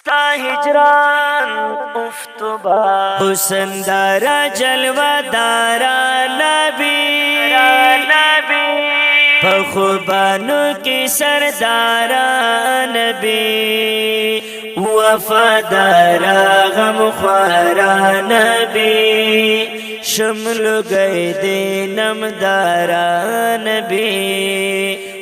ستا هجران افتبا حسن دارا جلوہ دارا نبی پخوبانو کی سردارا نبی وفادارا غم خوارا نبی شمل گئے دے نمدارا نبی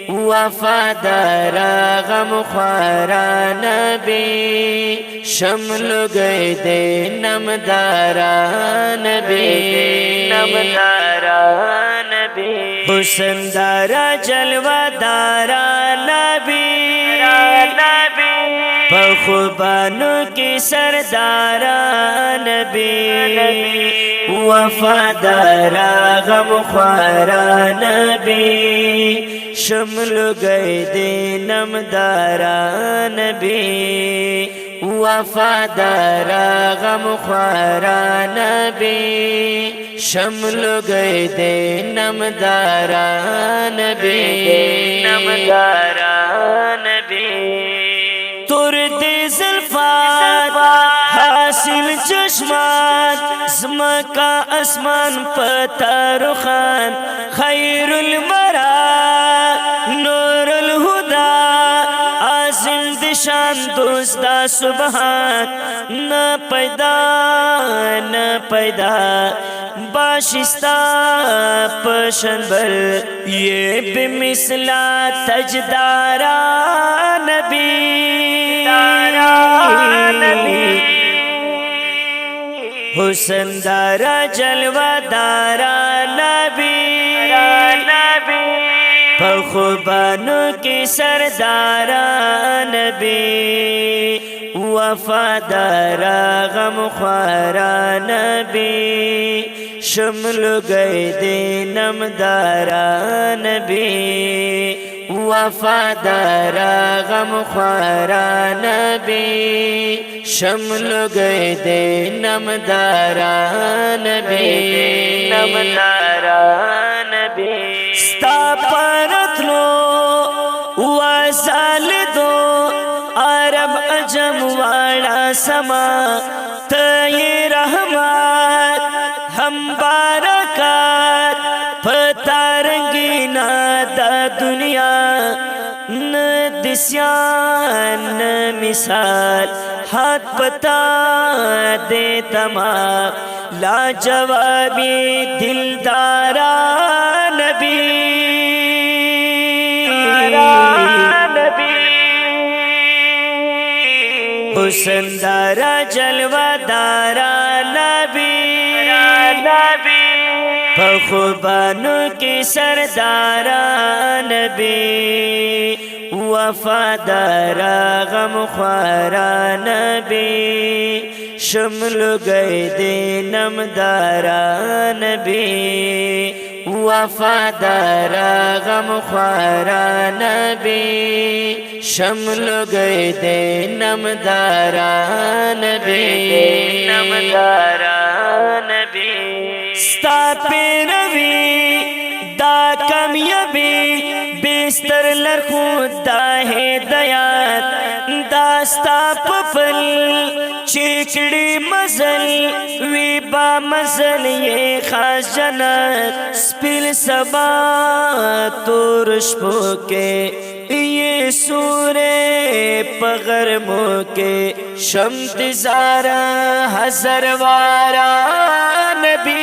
وفادارا غم خوارا نبی شمل گئے دے نمدارا نبی حسن دارا جلوہ دارا نبی پخوبانو کی سردارا نبی وفادارا غم خوارا نبی شمل گئے دے نمدارا نبی وفادارا غم خوارا نبی شمل گئے دے نمدارا نبی تور دے زلفات حاصل چشمات زمکا اسمان پتا رخان خیر الورا نور الہدا عظیم دشان دوستا سبحان نہ پیدا باشستا پشنبر یہ بمثلا تجدارا نبی حسن دارا جلوہ دارا نبی پخوبانو کی سردارا نبی وفادارا غم خوارا نبی شمل گئے دے نمدارا نبی وفادارا غم خوارا نبی شمل گئے دے نمدارا نبی ستا پرتلو وزال دو عرب عجم والا سما تی رحمت ہم بارکات پتارنگینا دا دنیا ندسیان مثال ہاتھ پتا دے تمام لا جوابی دلدارا نبی حسن دارا جلوہ دارا نبی پخوبانو کی سردارا نبی وفادارا غم خوارا نبی شمل گئے دے نمدارا نبی وفادارا غم خوارا نبی شمل گئے دے نمدارا نبی ستا پیروی دا کامیابی بیستر لرخود دا ہدایات دا ستا پپل چیکڑی مزل وی با مزل یہ خاص جنت سپیل سبا تورشپو کے یہ سورے پغرمو کے شمت زارا حضر وارا نبی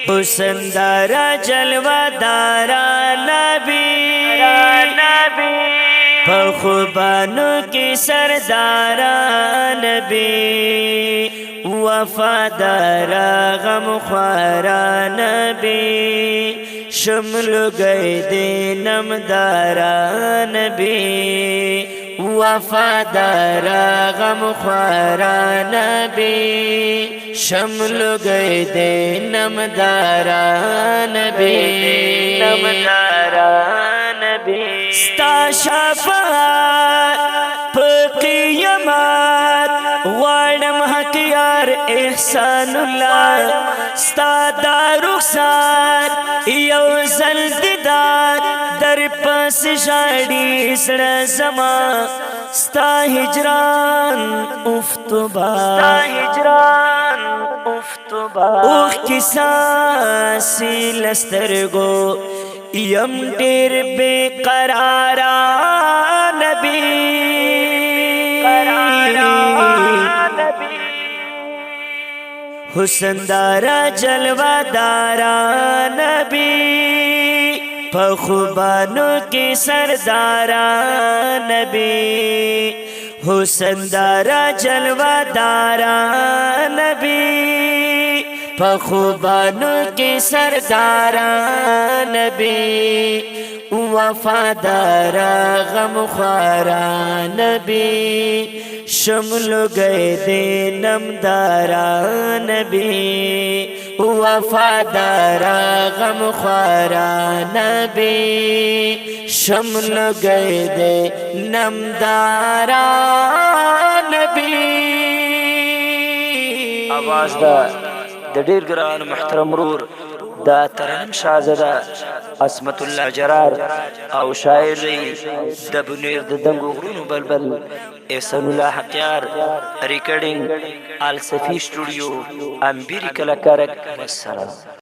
حسن دارا جلوہ دارا نبی پخوبانو کی سردارا نبی وفادارا غم خوارا نبی شمل گئے دے نمدارا نبی وفادارا غم خوارا نبی شمل گئے دے نمدارا نبی ستا شفاعت پا قیامات غوانم حق یار احسان اللہ ستا دا رخصار یو زل دیدار در پس ژاړي زړه زما ستا هجران افتوبا اوخ کیساسي لسترګو یم ډېر بے قرارا نبی حسن دارا جلوہ دارا نبی پخوبانو کی سردارا نبی حسن دارا جلوہ دارا نبی پخوبانو کی سردارا نبی وفادارا غمخوارا نبی شمل گئے دے نمدارا نبی وفادارا غمخوارا نبی شمل گئے دے نمدارا نبی. آواز دا ډیر ګران محترم رور دا ترنم شاهزاده عصمت الله جرار او شاعر د بنیر د دنګو غرونو بلبل احسان الله حقیار ریکارډینګ الصفی سټوډیو امبیری کلاکارک. والسلام.